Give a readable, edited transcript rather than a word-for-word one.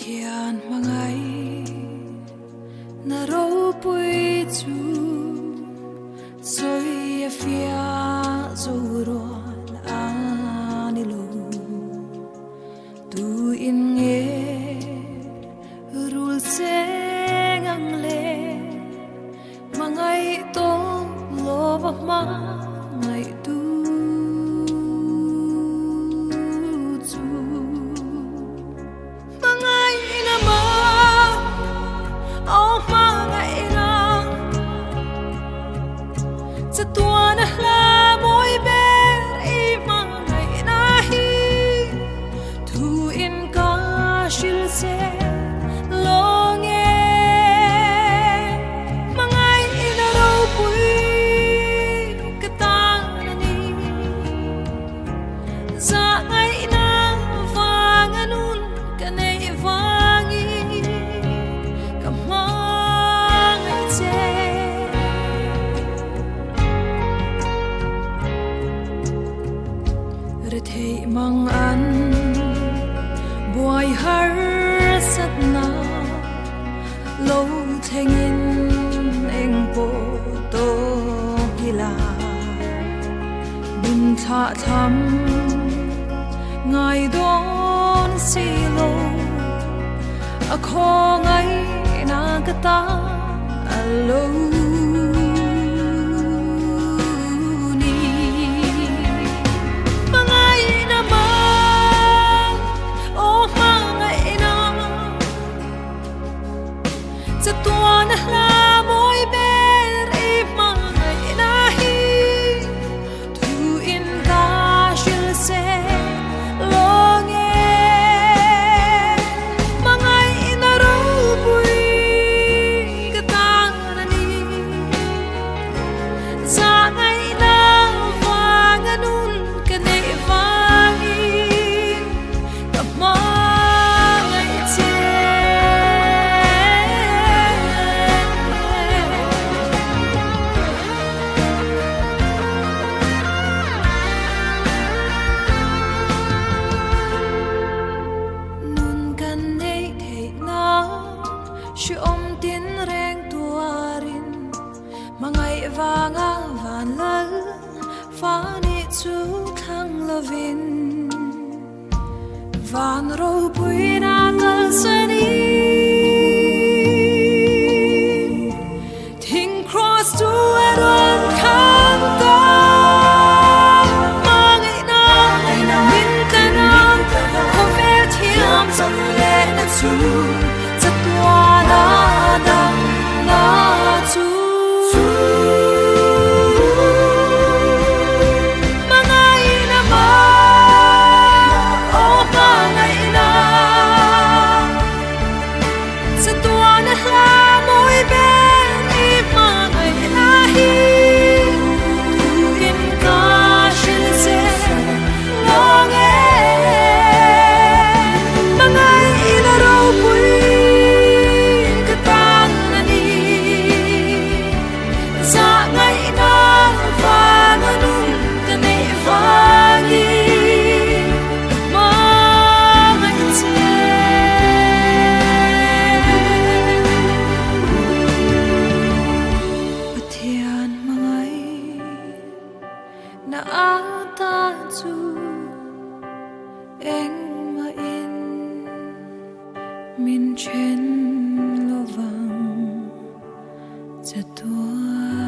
thian mangai na ro pui chu soi afia zoron anilo tu in nge rul sengang le mangai to lova ma ngai tu Tuana la moi ber I mangai na hi tu in ka shil se longe mangai ina ro pui kata ni za ngai na vanganun kanai vangi kamangai che thei mang an buai har sat na lo thengin eng po to gila bin tha tham ngai don si lo a kho ngai na ka ta alo Tuana la moi ber I mangai na hi tu in ka shil se longe mangai na ro pui kata ni za ngai na vanganun kane vangi kama She om tin reng tuarin mangai vanga van lal fani chu thang lovin van ro pui na kal sani thing cross to aron khang ta mangai na min kana ko ver thiam san le na chu Tuana dang na chu mangai na ma oh mangai na sa tuana la moi ben I mangai na hi tu in ka shil se longe mangai na ro pui na ata chu eng ma in min chen lovang cha tua